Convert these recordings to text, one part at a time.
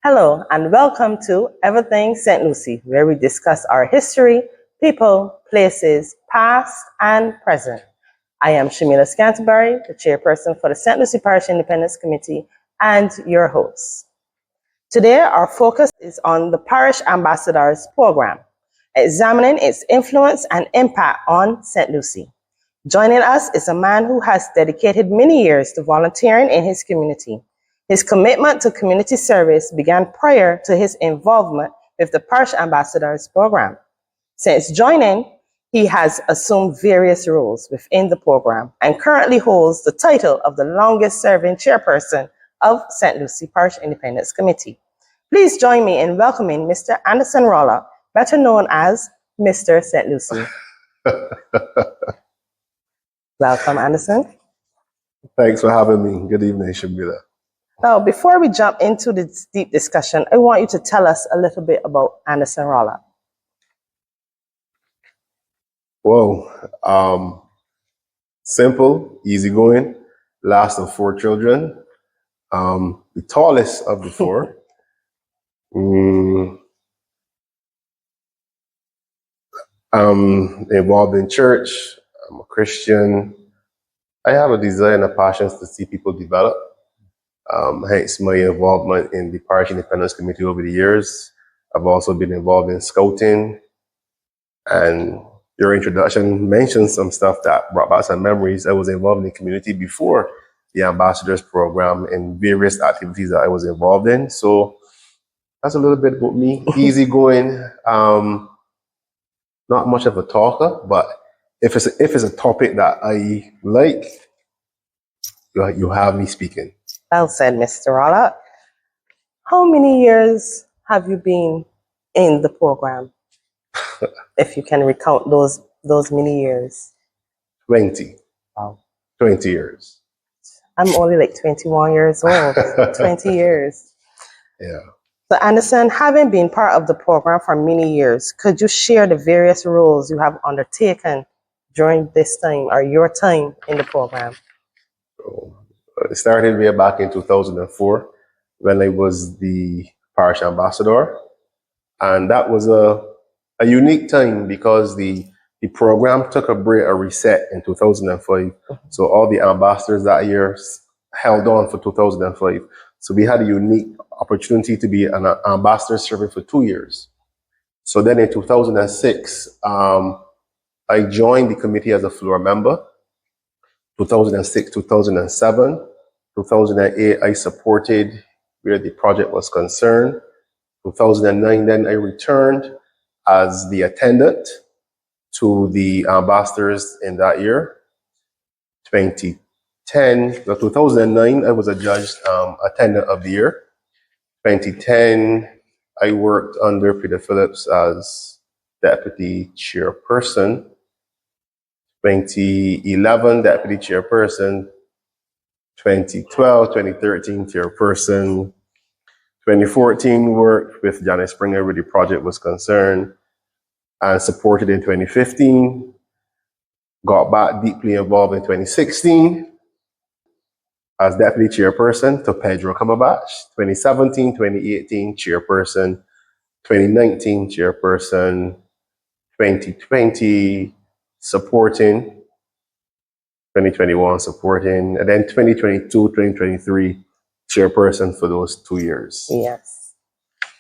Hello and welcome to Everything St. Lucie, where we discuss our history, people, places, past and present. I am Shamila Scantlebury, the chairperson for the St. Lucie Parish Independence Committee and your host. Today, our focus is on the Parish Ambassadors Programme, examining its influence and impact on St. Lucie. Joining us is a man who has dedicated many years to volunteering in his community. His commitment to community service began prior to his involvement with the Parish Ambassadors Programme. Since joining, he has assumed various roles within the program and currently holds the title of the longest-serving chairperson of St. Lucie Parish Independence Committee. Please join me in welcoming Mr. Anderson Rollock, better known as Mr. St. Lucie. Welcome, Anderson. Thanks for having me. Good evening, Shamila. Now, before we jump into this deep discussion, I want you to tell us a little bit about Anderson Rollock. Well, simple, easygoing, last of 4 children, the tallest of the 4. I'm involved in church. I'm a Christian. I have a desire and a passion to see people develop. Hence my involvement in the Parish Independence Committee over the years. I've also been involved in scouting, and your introduction mentioned some stuff that brought back some memories. I was involved in the community before the Ambassadors Program and various activities that I was involved in. So that's a little bit about me. Easygoing, not much of a talker, but if it's a topic that I like, you have me speaking. Well said, Mr. Rollock. How many years have you been in the program? If you can recount those many years. 20. Wow. 20 years. I'm only like 21 years old. 20 years. Yeah. So Anderson, having been part of the program for many years, could you share the various roles you have undertaken during this time or your time in the program? So, it started way back in 2004 when I was the Parish Ambassador. And that was a unique time because the program took a reset in 2005. So all the ambassadors that year held on for 2005. So we had a unique opportunity to be an ambassador serving for 2 years. So then in 2006, I joined the committee as a floor member. 2006, 2007, 2008, I supported where the project was concerned. 2009, then I returned as the attendant to the ambassadors in that year. 2009, I was adjudged attendant of the year. 2010, I worked under Peter Phillips as deputy chairperson. 2011, deputy chairperson. 2012, 2013, chairperson. 2014, worked with Janice Springer where the project was concerned and supported in 2015. Got back deeply involved in 2016 as deputy chairperson to Pedro Cumberbatch. 2017, 2018, chairperson. 2019, chairperson. 2020, supporting. 2021, supporting. And then 2022, 2023, chairperson for those 2 years. Yes.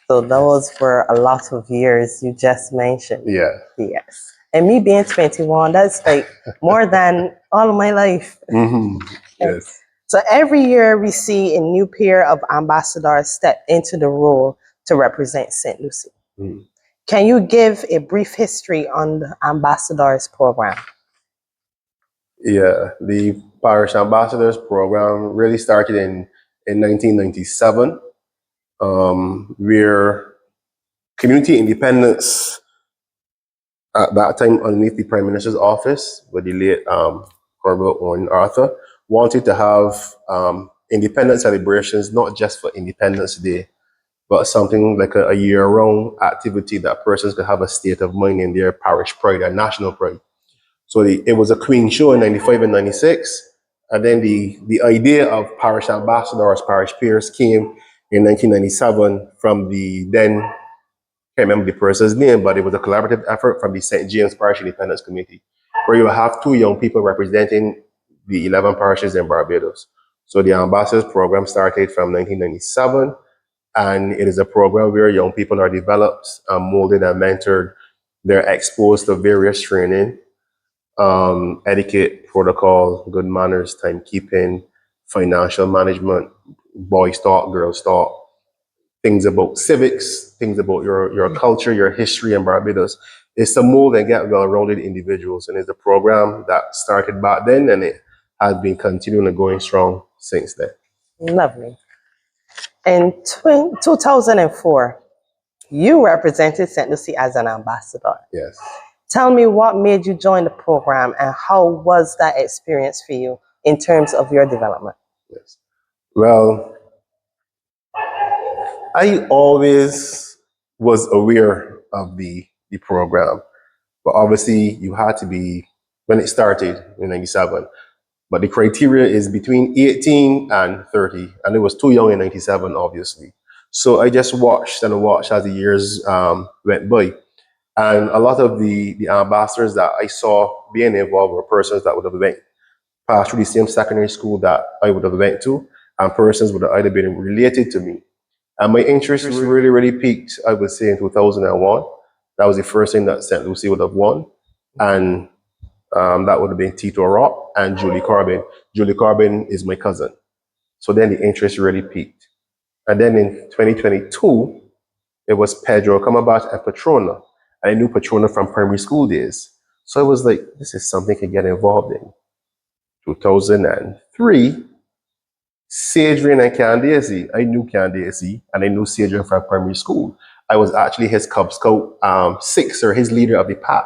So those were a lot of years you just mentioned. Yeah. Yes. And me being 21, that's like more than all of my life. Mm-hmm. Yes. So every year we see a new pair of ambassadors step into the role to represent St. Lucie. Mm. Can you give a brief history on the Ambassadors Program? Yeah, the Parish Ambassadors Program really started in 1997, where community independence at that time underneath the Prime Minister's office, with the late Honorable Owen Arthur, wanted to have independence celebrations, not just for Independence Day, but something like a year-round activity that persons could have a state of mind in their parish pride, their national pride. So it was a Queen show in 95 and 96. And then the idea of parish ambassadors, parish peers came in 1997 from the then, can't remember the person's name, but it was a collaborative effort from the St. James Parish Independence Committee, where you have 2 young people representing the 11 parishes in Barbados. So the Ambassadors Program started from 1997, and it is a program where young people are developed, molded, and mentored. They're exposed to various training, etiquette, protocol, good manners, timekeeping, financial management, boys talk, girls talk, things about civics, things about your culture, your history in Barbados. It's to mold and get well-rounded individuals, and it's a program that started back then, and it has been continuing and going strong since then. Lovely. In 2004, you represented St. Lucie as an ambassador. Yes. Tell me what made you join the program and how was that experience for you in terms of your development? Yes. Well, I always was aware of the program, but obviously you had to be, when it started in 97, but the criteria is between 18 and 30, and it was too young in 97, obviously. So I just watched and watched as the years went by. And a lot of the ambassadors that I saw being involved were persons that would have went passed through the same secondary school that I would have went to, and persons would have either been related to me. And my interest really, really peaked, I would say, in 2001. That was the first thing that St. Lucie would have won. And that would have been Tito Rock and Julie Corbin. Julie Corbin is my cousin. So then the interest really peaked. And then in 2022, it was Pedro Camabat and Patrona. I knew Patrona from primary school days. So I was like, this is something I can get involved in. 2003, Sadrian and Candace. I knew Candace and I knew Sadrian from primary school. I was actually his Cub Scout sixer, his leader of the pack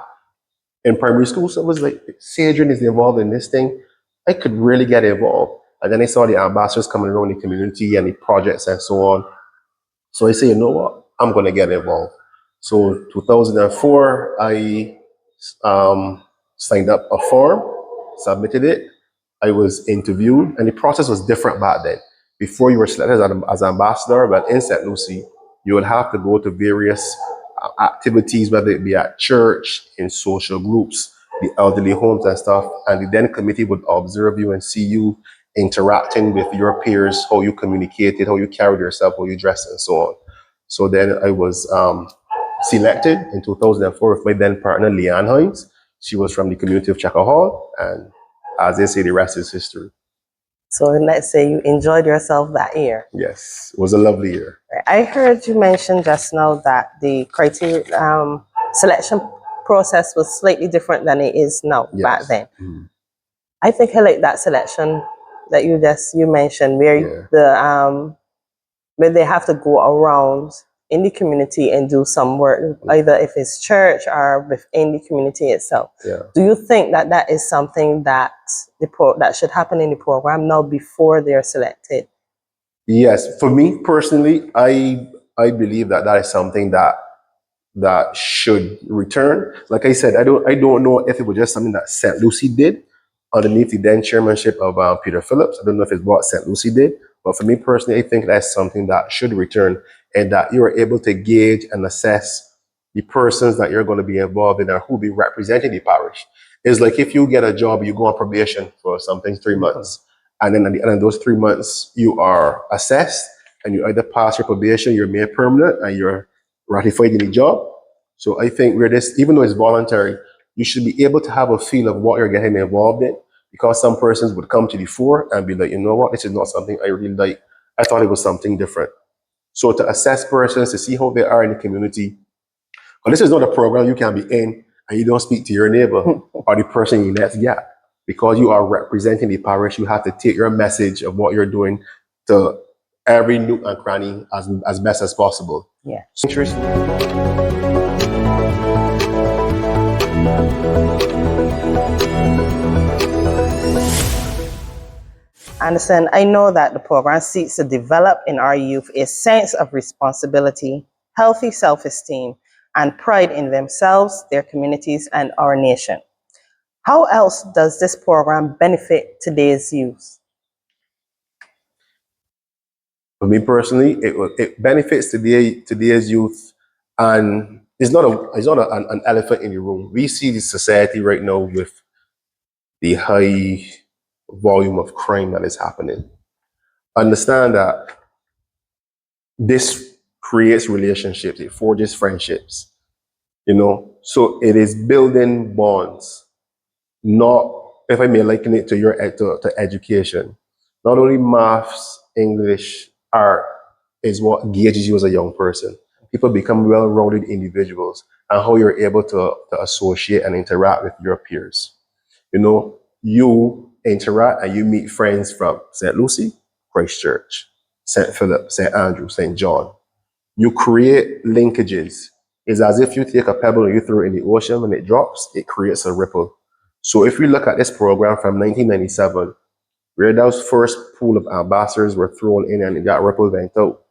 in primary school. So I was like, Sadrian is involved in this thing. I could really get involved. And then I saw the ambassadors coming around the community and the projects and so on. So I said, you know what? I'm going to get involved. So 2004, I signed up a form, submitted it. I was interviewed, and the process was different back then. Before you were selected as ambassador, but in St. Lucie, you would have to go to various activities, whether it be at church, in social groups, the elderly homes and stuff, and the then committee would observe you and see you interacting with your peers, how you communicated, how you carried yourself, how you dressed, and so on. So then I was selected in 2004 with my then partner, Leanne Hines. She was from the community of Chaka Hall, and as they say, the rest is history. So let's say you enjoyed yourself that year. Yes, it was a lovely year. I heard you mention just now that the criteria selection process was slightly different than it is now back then. Mm. I think I like that selection that you mentioned, where where they have to go around in the community and do some work, either if it's church or within the community itself. Yeah. Do you think that that is something that that should happen in the program now before they're selected? Yes, for me personally, I believe that that is something that should return. Like I said, I don't know if it was just something that St. Lucie did underneath the then chairmanship of Peter Phillips. I don't know if it's what St. Lucie did, but for me personally, I think that's something that should return, and that you are able to gauge and assess the persons that you're going to be involved in and who will be representing the parish. It's like if you get a job, you go on probation for something 3 months, and then at the end of those 3 months, you are assessed, and you either pass your probation, you're made permanent, and you're ratified in the job. So I think even though it's voluntary, you should be able to have a feel of what you're getting involved in, because some persons would come to the fore and be like, you know what, this is not something I really like. I thought it was something different. So to assess persons, to see how they are in the community, but this is not a program you can be in and you don't speak to your neighbor or the person in your next gap. Because you are representing the parish, you have to take your message of what you're doing to every nook and cranny as best as possible. Yeah. Anderson, I know that the program seeks to develop in our youth a sense of responsibility, healthy self-esteem, and pride in themselves, their communities, and our nation. How else does this program benefit today's youth? For me personally, it benefits today's youth, and it's not an elephant in the room. We see the society right now with the high volume of crime that is happening. Understand that this creates relationships, it forges friendships, So it is building bonds, not, if I may liken it to to education. Not only maths, English, art is what gauges you as a young person. People become well-rounded individuals, and how you're able to associate and interact with your peers. You interact and you meet friends from St. Lucie, Christchurch, St. Philip, St. Andrew, St. John. You create linkages. It's as if you take a pebble and you throw it in the ocean. When it drops, it creates a ripple. So if we look at this program from 1997, where those first pool of ambassadors were thrown in and that ripple went out,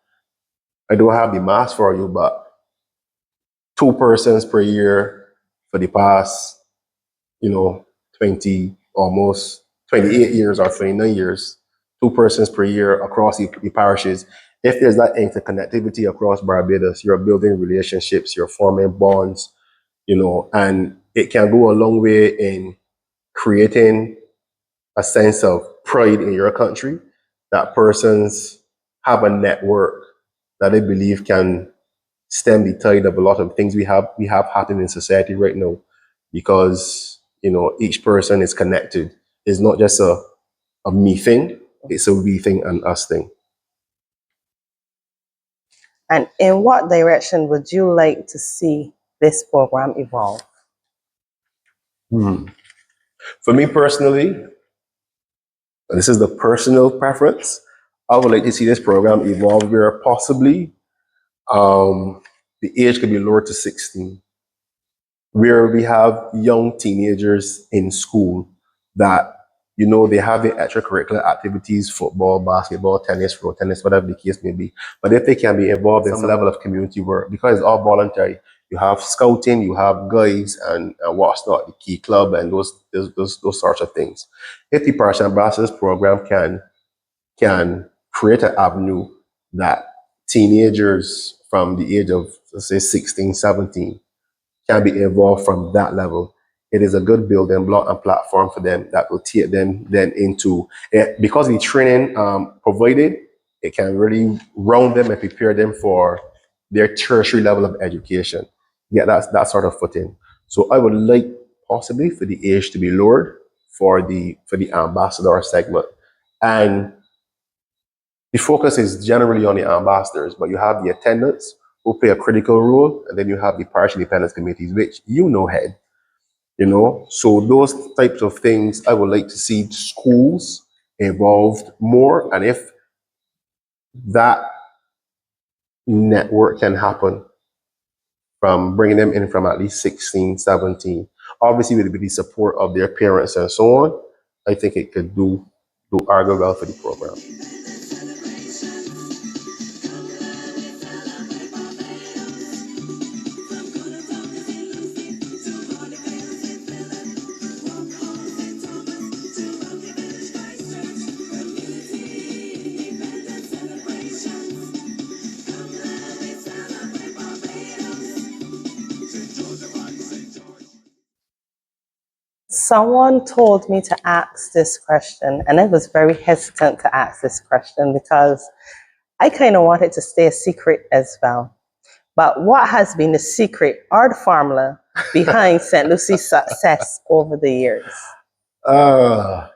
I don't have the math for you, but 2 persons per year for the past, 20, almost 28 years or 29 years, 2 persons per year across the parishes. If there's that interconnectivity across Barbados, you're building relationships, you're forming bonds, and it can go a long way in creating a sense of pride in your country, that persons have a network that they believe can stem the tide of a lot of things we have happening in society right now, because each person is connected. It's not just a me thing, it's a we thing and us thing. And in what direction would you like to see this program evolve? For me personally, and this is the personal preference, I would like to see this program evolve where possibly the age could be lowered to 16, where we have young teenagers in school that, they have their extracurricular activities, football, basketball, tennis, road tennis, whatever the case may be. But if they can be involved in some level of community work, because it's all voluntary, you have scouting, you have guides and what's not, the key club and those sorts of things. If the Parish Ambassadors Program can create an avenue that teenagers from the age of, let's say, 16, 17 can be involved from that level, it is a good building block and platform for them that will take them then into it. Because the training provided, it can really round them and prepare them for their tertiary level of education. Yeah, that's that sort of footing. So I would like possibly for the age to be lowered for the ambassador segment. And the focus is generally on the ambassadors, but you have the attendants who play a critical role, and then you have the parish independence committees, which head. So those types of things, I would like to see schools involved more, and if that network can happen from bringing them in from at least 16, 17, obviously with the support of their parents and so on, I think it could do argue well for the program. Someone told me to ask this question, and I was very hesitant to ask this question because I kind of wanted to stay a secret as well. But what has been the secret or the formula behind St. Lucie's success over the years? For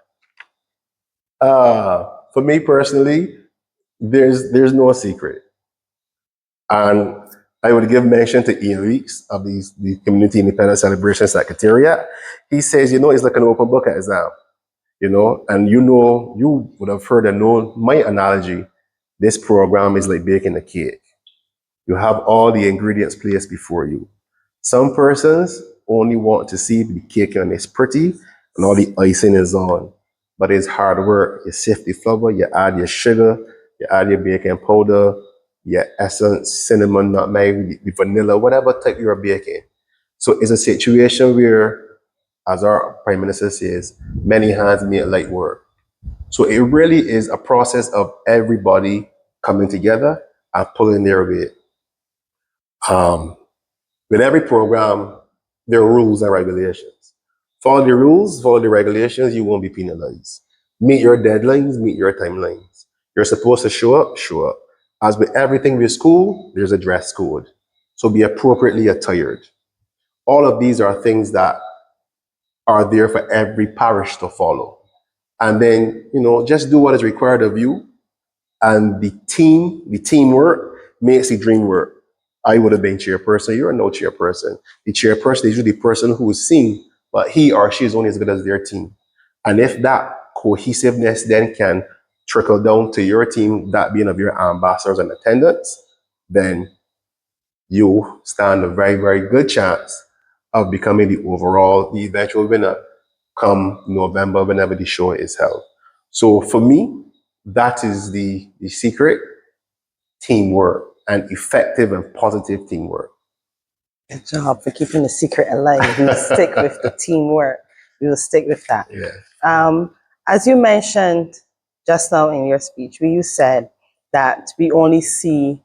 me personally, there's no secret. And I would give mention to Ian Weeks of the Community Independence Celebration Secretariat. He says, it's like an open book exam, and you would have heard and known my analogy. This program is like baking a cake. You have all the ingredients placed before you. Some persons only want to see the cake and it's pretty and all the icing is on. But it's hard work. You sift the flour, you add your sugar, you add your baking powder, your essence, cinnamon, nutmeg, the vanilla, whatever type you're baking. So it's a situation where, as our Prime Minister says, many hands make light work. So it really is a process of everybody coming together and pulling their weight. With every program, there are rules and regulations. Follow the rules, follow the regulations, you won't be penalized. Meet your deadlines, meet your timelines. You're supposed to show up, show up. As with everything with school, there's a dress code. So be appropriately attired. All of these are things that are there for every parish to follow. And then, just do what is required of you. And the teamwork makes the dream work. I would have been chairperson, you're no chairperson. The chairperson is usually the person who is seen, but he or she is only as good as their team. And if that cohesiveness then can trickle down to your team, that being of your ambassadors and attendants, then you stand a very, very good chance of becoming the eventual winner come November, whenever the show is held. So for me, that is the secret: teamwork, and effective and positive teamwork. Good job for keeping the secret alive. We will stick with the teamwork. We will stick with that. Yeah. As you mentioned just now in your speech, you said that we only see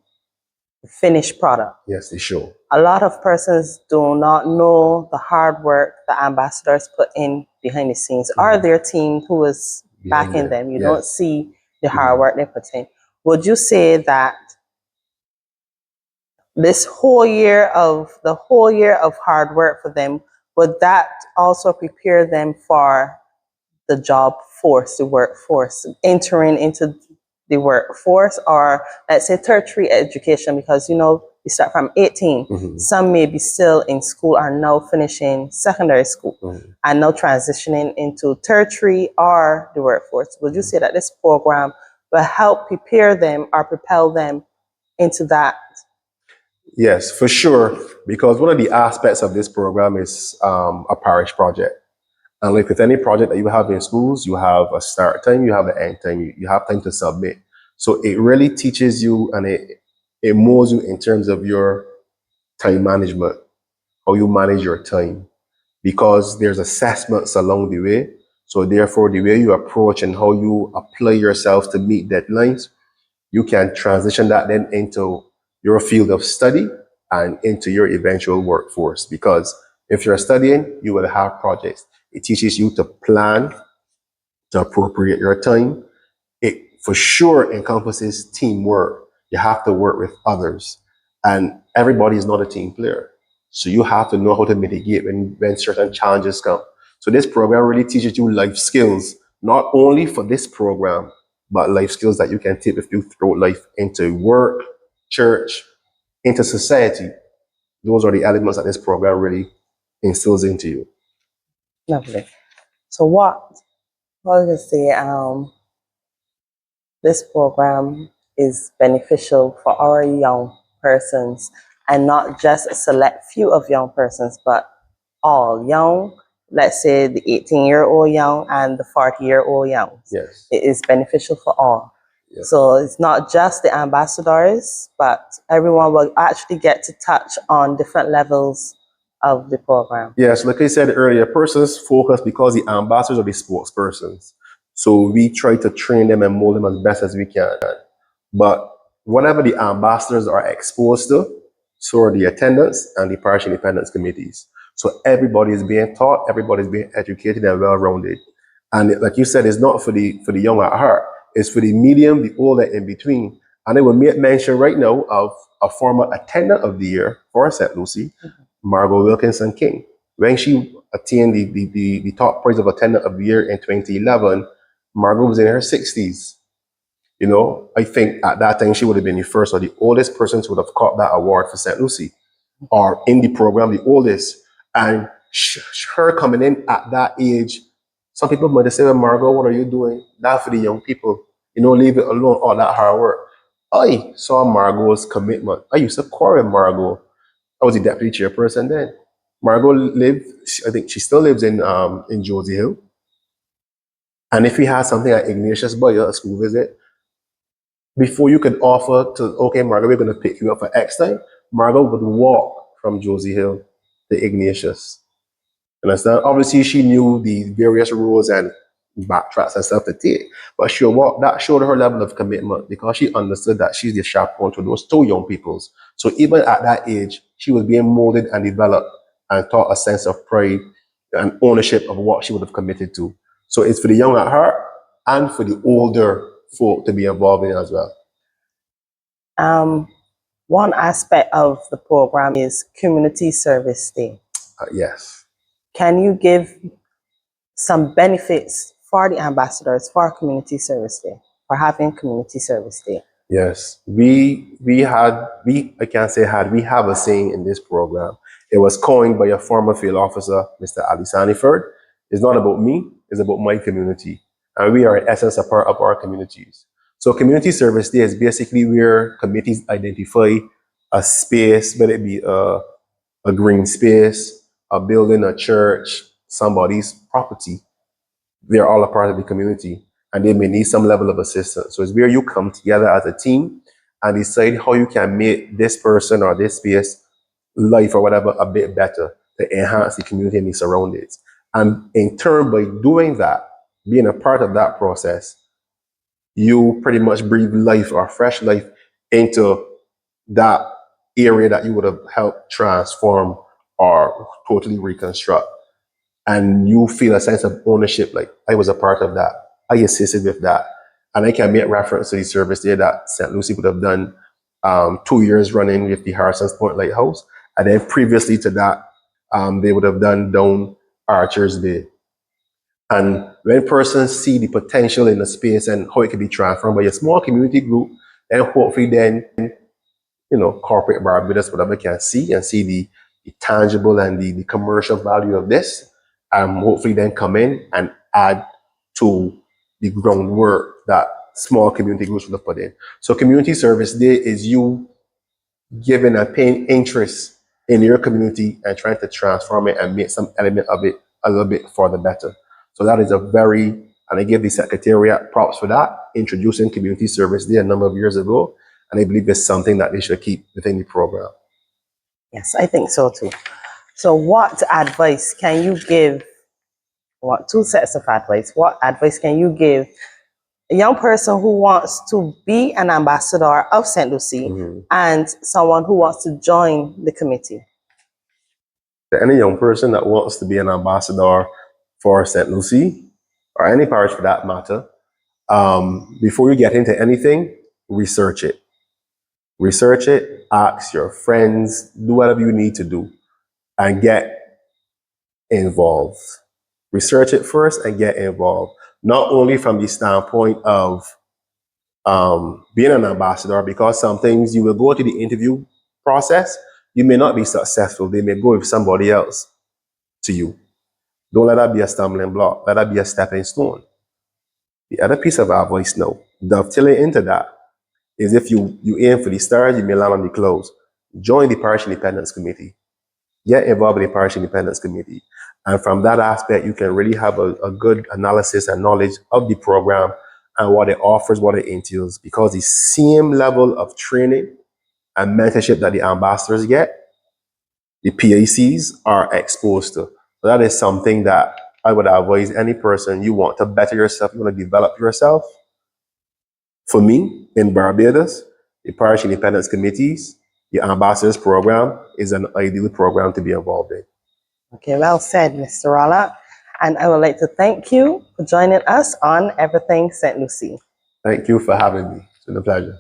the finished product. Yes, the show. A lot of persons do not know the hard work the ambassadors put in behind the scenes, or their team who is backing them. You don't see the hard work they put in. Would you say that this whole year of hard work for them, would that also prepare them for the job force, the workforce, entering into the workforce, or let's say tertiary education? Because you start from 18. Some may be still in school, are now finishing secondary school, and now transitioning into tertiary or the workforce. Would you say that this program will help prepare them or propel them into that? Yes, for sure. Because one of the aspects of this program is a parish project. And like with any project that you have in schools, you have a start time, you have an end time, you have time to submit. So it really teaches you, and it molds you in terms of your time management, how you manage your time, because there's assessments along the way. So therefore, the way you approach and how you apply yourself to meet deadlines, you can transition that then into your field of study and into your eventual workforce. Because if you're studying, you will have projects. It teaches you to plan, to appropriate your time. It for sure encompasses teamwork. You have to work with others, and everybody is not a team player. So you have to know how to mitigate when certain challenges come. So this program really teaches you life skills, not only for this program, but life skills that you can take with you throughout life, into work, church, into society. Those are the elements that this program really instills into you. Lovely. So what I would say, this program is beneficial for our young persons, and not just a select few of young persons, but all young, let's say the 18-year-old young and the 40-year-old young. Yes. It is beneficial for all. Yes. So it's not just the ambassadors, but everyone will actually get to touch on different levels of the program. Yes, like I said earlier, persons focus because the ambassadors are the spokespersons. So we try to train them and mold them as best as we can. But whatever the ambassadors are exposed to, so are the attendants and the parish independence committees. So everybody is being taught, everybody is being educated and well-rounded. And like you said, it's not for the young at heart. It's for the medium, the old, and in between. And I will make mention right now of a former attendant of the year for St. Lucie, Margot Wilkinson King. When she attained the top prize of attendant of the year in 2011, Margot was in her 60s. I think at that time she would have been the first or the oldest person to would have caught that award for St. Lucie, or in the program, the oldest. And her coming in at that age, some people might have said, well, Margot, what are you doing? That for the young people. Leave it alone, all that hard work. I saw Margot's commitment. I used to quarrel Margot. I was the deputy chairperson then. Margot lived, I think she still lives in Josie Hill. And if we had something like Ignatius Boyer, a school visit, before you could offer to, okay, Margot, we're going to pick you up for X time, Margot would walk from Josie Hill to Ignatius. Understand? Obviously, she knew the various rules and backtracks and stuff to take. But that showed her level of commitment because she understood that she's the chaperone to those two young peoples. So even at that age, she was being molded and developed and taught a sense of pride and ownership of what she would have committed to. So it's for the young at heart and for the older folk to be involved in as well. One aspect of the program is Community Service Day. Yes. Can you give some benefits for the ambassadors for Community Service Day, for having Community Service Day? Yes, we have a saying in this program. It was coined by a former field officer, Mr. Ali Saniford. It's not about me, it's about my community. And we are in essence a part of our communities. So community service day is basically where committees identify a space, whether it be a green space, a building, a church, somebody's property. They're all a part of the community and they may need some level of assistance. So it's where you come together as a team and decide how you can make this person or this space, life or whatever, a bit better to enhance the community and the surroundings. And in turn, by doing that, being a part of that process, you pretty much breathe life or fresh life into that area that you would have helped transform or totally reconstruct. And you feel a sense of ownership, like I was a part of that. I assisted with that. And I can make reference to the service there that St. Lucie would have done 2 years running with the Harrison's Point Lighthouse. And then previously to that, they would have done down Archer's Bay. And when persons see the potential in the space and how it can be transformed by a small community group, then hopefully then, corporate Barbados, whatever, can see and see the tangible and the commercial value of this, hopefully then come in and add to the groundwork that small community groups would have put in. So community service day is you giving a paying interest in your community and trying to transform it and make some element of it a little bit for the better. So that is and I give the Secretariat props for that, introducing community service day a number of years ago. And I believe it's something that they should keep within the program. Yes, I think so too. So what advice can you give, two sets of advice, what advice can you give a young person who wants to be an ambassador of St. Lucie and someone who wants to join the committee? Any young person that wants to be an ambassador for St. Lucie, or any parish for that matter, before you get into anything, research it. Research it, ask your friends, do whatever you need to do, and get involved. Research it first and get involved. Not only from the standpoint of being an ambassador, because some things you will go to the interview process, you may not be successful. They may go with somebody else to you. Don't let that be a stumbling block. Let that be a stepping stone. The other piece of advice now, dovetailing into that, is if you aim for the stars, you may land on the clouds. Join the Parish Independence Committee. Get involved in the Parish Independence Committee. And from that aspect, you can really have a good analysis and knowledge of the program and what it offers, what it entails, because the same level of training and mentorship that the ambassadors get, the PACs are exposed to. So that is something that I would advise any person. You want to better yourself, you want to develop yourself. For me, in Barbados, the Parish Independence Committees, the Ambassadors Program is an ideal program to be involved in. Okay, well said, Mr. Rollock. And I would like to thank you for joining us on Everything St. Lucie. Thank you for having me. It's been a pleasure.